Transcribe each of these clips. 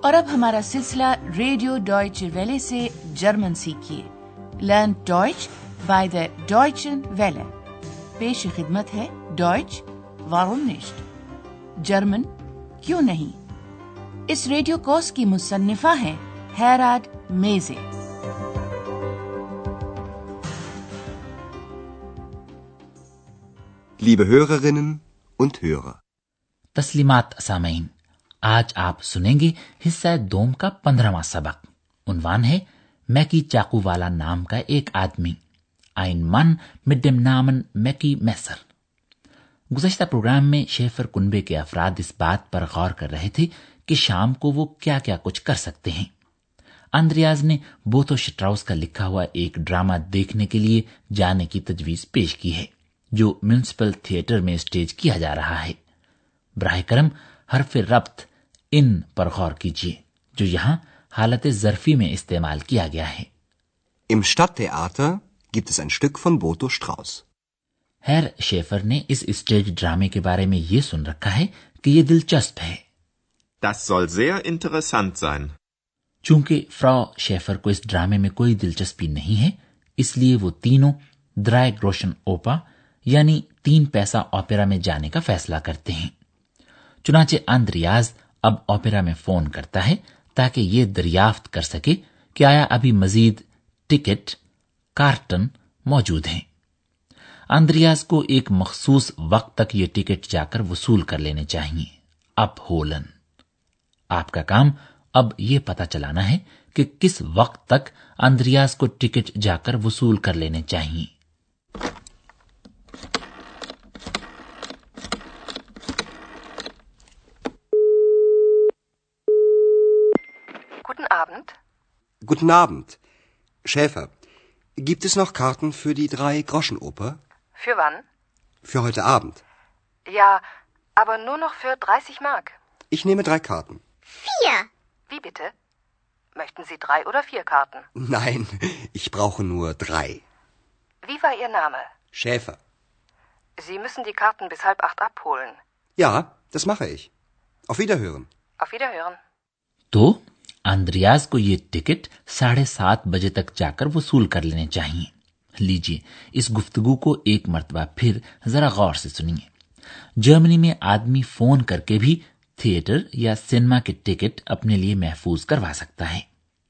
और अब हमारा सिलसिला रेडियो डॉयचे वेले से जर्मन सीखिए। लर्न डॉयच बाय द डॉयचन वेले। पेश खिदमत है डॉयच वारुम निश्ट, जर्मन क्यों नहीं। इस रेडियो कोर्स की मुसन्निफा है हेराड मेजे। Liebe Hörerinnen und Hörer, तस्लीमात सामीन, आज आप सुनेंगे हिस्सा दोम का 15वां सबक। उन्वान है मैकी चाकू वाला नाम का एक आदमी, ein Mann mit dem Namen Mackie Messer. गुज़श्ता प्रोग्राम में शेफर कुनबे के अफराद इस बात पर गौर कर रहे थे कि शाम को वो क्या क्या कुछ कर सकते हैं। आंद्रियाज ने बोथो स्ट्राउस का लिखा हुआ एक ड्रामा देखने के लिए जाने की तजवीज पेश की है, जो म्यूनिसिपल थिएटर में स्टेज किया जा रहा है। बराह करम हरफ रब्त इन पर गौर कीजिए, जो यहाँ हालत ज़र्फी में इस्तेमाल किया गया है। Im Stadttheater gibt es ein Stück von Boto Strauß. हैर शेफर ने इस स्टेज ड्रामे के बारे में ये सुन रखा है कि ये दिलचस्प है। Das soll sehr interessant sein. चूंकि फ्रॉ शेफर को इस ड्रामे में कोई दिलचस्पी नहीं है, इसलिए वो तीनों द्राय ग्रोशन ओपा यानी 3 पैसा ओपेरा में जाने का फैसला करते हैं। चुनाचे आंद्रियाज अब ओपेरा में फोन करता है ताकि ये दरियाफ्त कर सके कि आया अभी मजीद टिकट कार्टन मौजूद हैं। आंद्रियाज को एक मखसूस वक्त तक ये टिकट जाकर वसूल कर लेने चाहिए। अब होलन, आपका काम अब ये पता चलाना है कि किस वक्त तक आंद्रियाज को टिकट जाकर वसूल कर लेने चाहिए। Guten Abend. Guten Abend. Schäfer, gibt es noch Karten für die 3-Groschen-Oper? Für wann? Für heute Abend. Ja, aber nur noch für 30 Mark. Ich nehme 3 Karten. 4. Wie bitte? Möchten Sie 3 oder 4 Karten? Nein, ich brauche nur 3. Wie war Ihr Name? Schäfer. Sie müssen die Karten bis 7:30 abholen. Ja, das mache ich. Auf Wiederhören. Auf Wiederhören. तो आंद्रियाज को ये ticket 7:30 बजे तक जाकर वसूल कर लेने चाहिए। लीजिए, इस गुफ्तगू को एक मर्तबा फिर जरा गौर से सुनिए। जर्मनी में आदमी फोन करके भी थिएटर या सिनेमा के टिकट अपने लिए महफूज करवा सकता है।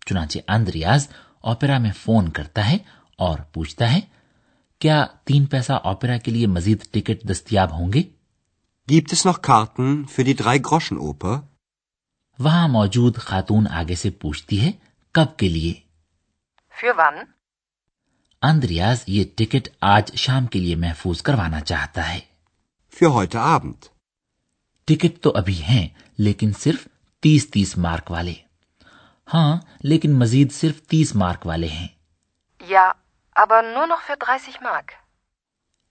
चुनाचे आंद्रियाज ओपेरा में फोन करता है और पूछता है, क्या 3 पैसा ओपेरा के लिए मजीद टिकट दस्तयाब होंगे? Gibt es noch Karten für die 3-Groschen-Oper? वहां मौजूद खातून आगे से पूछती है, कब के लिए? Für wann? आंद्रियाज ये टिकट आज शाम के लिए महफूज करवाना चाहता है। Für heute Abend. टिकट तो अभी हैं, लेकिन सिर्फ 30-30 मार्क वाले। हाँ, लेकिन मजीद सिर्फ 30 मार्क वाले हैं। Ja, aber nur noch für 30 Mark.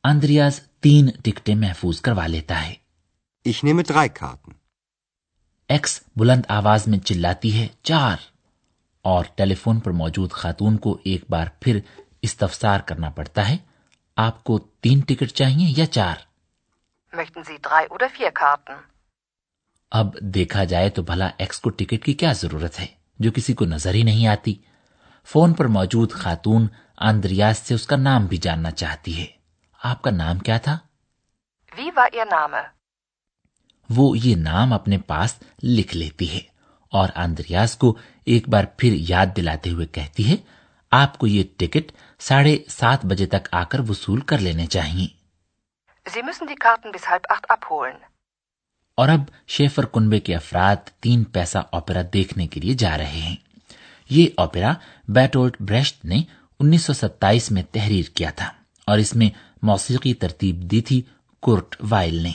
आंद्रियाज 3 टिकटें महफूज करवा लेता है। Ich nehme 3 Karten. एक्स बुलंद आवाज में चिल्लाती है, 4, और टेलीफोन पर मौजूद खातून को एक बार फिर इस्तफसार करना पड़ता है, आपको 3 टिकट चाहिए या 4? Möchten Sie 3 oder 4 Karten? अब देखा जाए तो भला एक्स को टिकट की क्या जरूरत है, जो किसी को नजर ही नहीं आती। फोन पर मौजूद खातून आंद्रियाज से उसका नाम भी जानना चाहती है। आपका नाम क्या था? Wie war Ihr Name? वो ये नाम अपने पास लिख लेती है और आंद्रियाज को एक बार फिर याद दिलाते हुए कहती है, आपको ये टिकट 7:30 बजे तक आकर वसूल कर लेने चाहिए। Sie müssen die Karten bis 7:30 abholen. और अब शेफर कुनबे के अफराद 3 पैसा ओपेरा देखने के लिए जा रहे हैं। ये ओपेरा बैटोल्ट ब्रेश्ट ने 1927 में तहरीर किया था और इसमें मौसीकी तरतीब दी थी कुर्ट वाइल ने।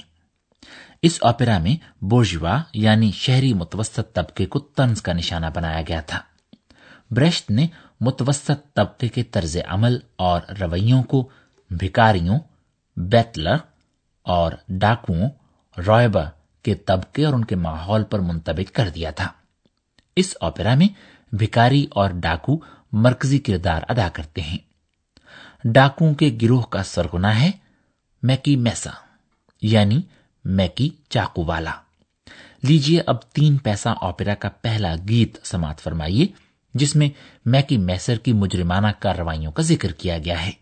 इस ओपेरा में बोर्जुआ यानी शहरी मुतवस्सत तबके को तंज का निशाना बनाया गया था। ब्रेश्ट ने मुतवस्सत तबके के तर्ज अमल और रवैयों को भिकारियों, बेटलर और डाकुओं, रॉयबा के तबके और उनके माहौल पर मुंतबिक कर दिया था। इस ओपेरा में भिकारी और डाकू मरकजी किरदार अदा करते हैं। डाकुओं के गिरोह का सरगना है मैकी मैसा यानी मैकी चाकू वाला, लीजिए अब 3 पैसा ओपेरा का पहला गीत समाप्त फरमाइए, जिसमें मैकी मैसर की मुजरिमाना कार्रवाइयों का जिक्र किया गया है।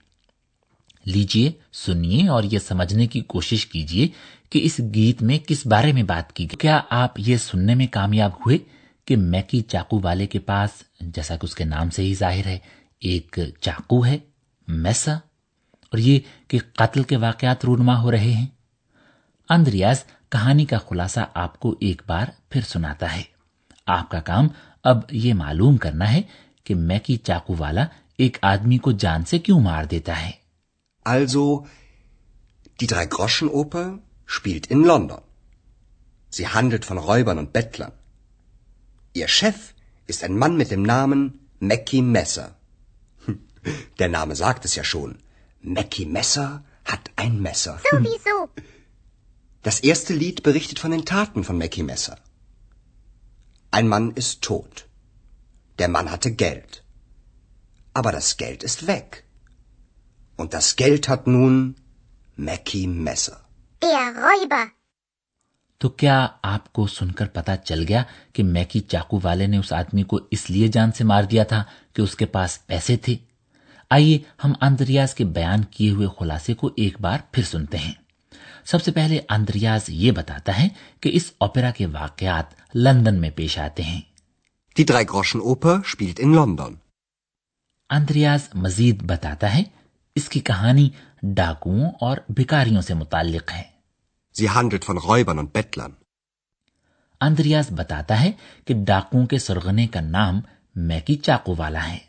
लीजिए सुनिए और यह समझने की कोशिश कीजिए कि इस गीत में किस बारे में बात की गई। क्या आप ये सुनने में कामयाब हुए कि मैकी चाकू वाले के पास, जैसा कि उसके नाम से ही जाहिर है, एक चाकू है, मैसा, और ये कि कत्ल के वाकयात रूनुमा हो रहे हैं। अंद्रियास कहानी का खुलासा आपको एक बार फिर सुनाता है। आपका काम अब ये मालूम करना है कि मैकी चाकू वाला एक आदमी को जान से क्यों मार देता है। Also, die Drei-Groschen-Oper spielt in London. Sie handelt von Räubern und Bettlern. Ihr Chef ist ein Mann mit dem Namen Mackie Messer. Der Name sagt es ja schon. Mackie Messer hat ein Messer. Sowieso. Das erste Lied berichtet von den Taten von Mackie Messer. Ein Mann ist tot. Der Mann hatte Geld. Aber das Geld ist weg. Und das Geld hat nun Mackie Messer. Der Räuber. तो क्या आपको सुनकर पता चल गया कि मैकी चाकू वाले ने उस आदमी को इसलिए जान से मार दिया था कि उसके पास पैसे थे? आइए हम अंद्रियास के बयान किए हुए खुलासे को एक बार फिर सुनते हैं। सबसे पहले अंद्रियास ये बताता है कि इस ओपेरा के वाकयात लंदन में पेश आते हैं। Die Drei-Groschen-Oper spielt in London. Andreas Majid बताता है इसकी कहानी डाकुओं और भिखारियों से मुताल्लिक है। Sie handelt von Räubern und Bettlern. Andreas बताता है कि डाकुओं के सरगने का नाम मैकी चाकू वाला है।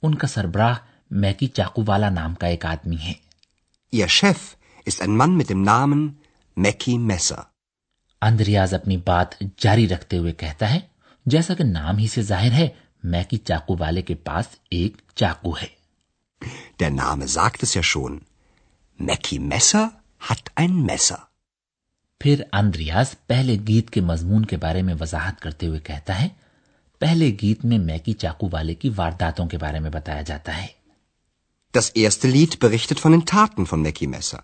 उनका सरबराह मैकी चाकू वाला नाम का एक आदमी है। Ihr Chef ist ein Mann mit dem Namen Mackie Messer. Andreas अपनी बात जारी रखते हुए कहता है, जैसा कि नाम ही से जाहिर है, मैकी चाकू वाले के पास एक चाकू है। Der Name sagt es ja schon. Mackie Messer hat ein Messer. फिर अंद्रियास पहले गीत के मजमून के बारे में वजाहत करते हुए कहता है, पहले गीत में मैकी चाकू वाले की वारदातों के बारे में बताया जाता है। Das erste Lied berichtet von den Taten von Mackie Messer.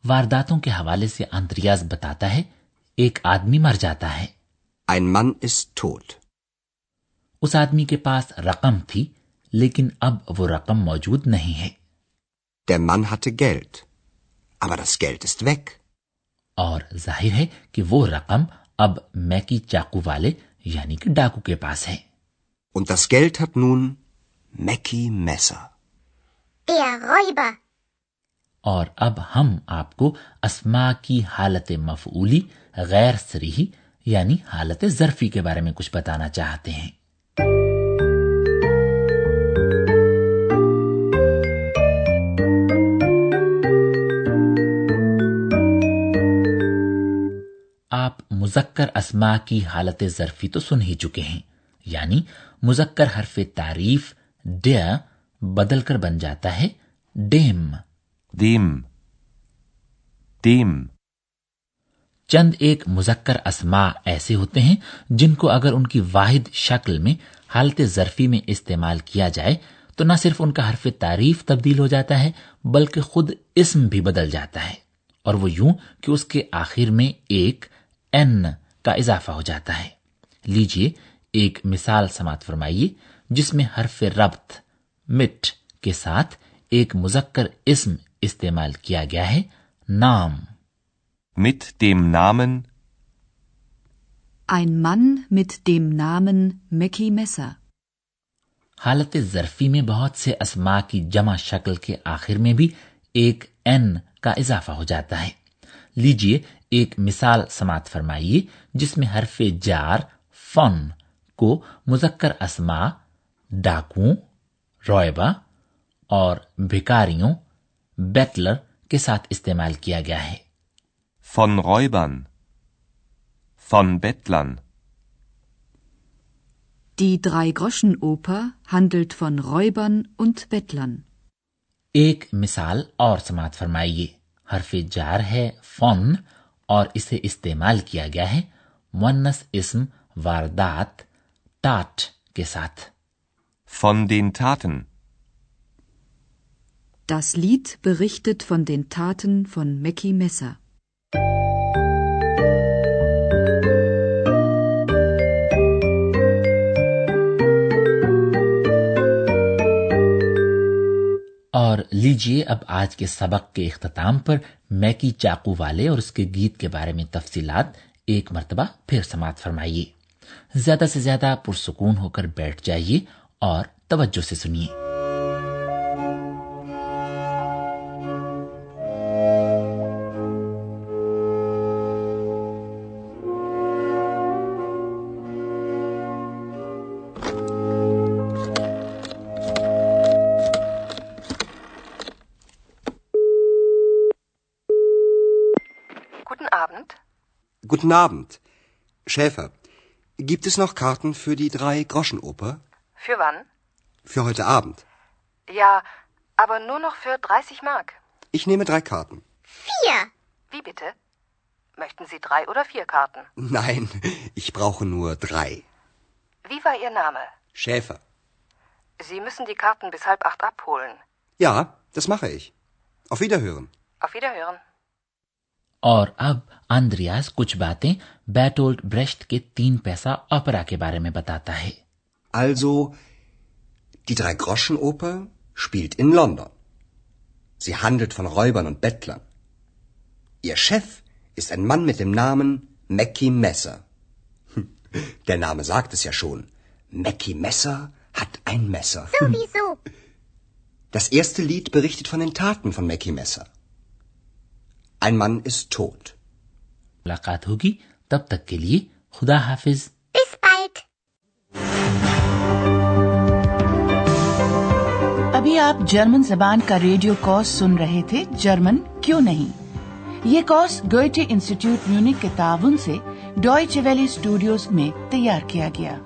वारदातों के हवाले से अंद्रियास बताता है, एक आदमी मर जाता है। Ein Mann ist tot. उस आदमी के पास रकम थी, लेकिन अब वो रकम मौजूद नहीं है। Der Mann hatte Geld. Aber das Geld ist weg. और जाहिर है कि वो रकम अब मैकी चाकू वाले यानी कि डाकू के पास है। Und das Geld hat nun Mackie Messer. Der Räuber. और अब हम आपको अस्मा की हालत मफऊली गैर सरीही यानी हालत ज़र्फी के बारे में कुछ बताना चाहते हैं। आप मुज़क्कर अस्मा की हालत ज़र्फी तो सुन ही चुके हैं, यानी मुज़क्कर हरफ तारीफ डे बदलकर बन जाता है डेम। dem चंद एक मुज़क्कर अस्मा ऐसे होते हैं जिनको अगर उनकी वाहिद शक्ल में हालत ज़र्फी में इस्तेमाल किया जाए तो न सिर्फ उनका हरफ तारीफ तब्दील हो जाता है बल्कि खुद इस्म भी बदल जाता है, और वो यूं कि उसके आखिर में एक एन का इजाफा हो जाता है। लीजिए एक मिसाल समात फरमाइए जिसमें हरफ रब्त मिट के साथ एक मुज़क्कर इस्म इस्तेमाल किया गया है, नाम। mit dem Namen Ein Mann mit dem Namen Mackie Messer. हालत ज़र्फी में बहुत से अस्मा की जमा शक्ल के आखिर में भी एक एन का इजाफा हो जाता है। लीजिए एक मिसाल समात फरमाइए जिसमें हरफे जार फन को मुज़क्कर अस्मा डाकुओं, रॉयबा और भिखारियों बेटलर के साथ इस्तेमाल किया गया है। von Räubern, von Bettlern. Die Drei-Groschen-Oper handelt von Räubern und Bettlern. एक मिसाल और समात फरमाइए। हरफे जार है फन और इसे इस्तेमाल किया गया है मुअन्नस इस्म वारदात तात के साथ। Von den Taten. Das Lied berichtet von den Taten von Mackie Messer. لیجیے اب آج کے سبق کے اختتام پر میکی چاقو والے اور اس کے گیت کے بارے میں تفصیلات ایک مرتبہ پھر سماعت فرمائیے. زیادہ سے زیادہ پرسکون ہو کر بیٹھ جائیے اور توجہ سے سنیے. Guten Abend. Guten Abend. Schäfer, gibt es noch Karten für die 3-Groschen-Oper? Für wann? Für heute Abend. Ja, aber nur noch für 30 Mark. Ich nehme 3 Karten. 4. Wie bitte? Möchten Sie 3 oder 4 Karten? Nein, ich brauche nur 3. Wie war Ihr Name? Schäfer. Sie müssen die Karten bis 7:30 abholen. Ja, das mache ich. Auf Wiederhören. Auf Wiederhören. اور اب Andreas کچھ باتیں بیٹولٹ بریشٹ کے 3 پیسہ اوپرا کے بارے میں بتاتا ہے. Also, die 3-Groschen-Oper spielt in London. Sie handelt von Räubern und Bettlern. Ihr Chef ist ein Mann mit dem Namen Mackie Messer. Der Name sagt es ja schon. Mackie Messer hat ein Messer. Sowieso. Das erste Lied berichtet von den Taten von Mackie Messer. Ein Mann ist tot. ملاقات ہوگی، تب تک کے لیے خدا حافظ. Bis bald. ابھی آپ جرمن زبان کا ریڈیو کورس سن رہے تھے، جرمن کیوں نہیں. یہ کورس گوئٹے انسٹیٹیوٹ میونک کے تعاون سے ڈوائچے ویلے اسٹوڈیوز میں تیار کیا گیا.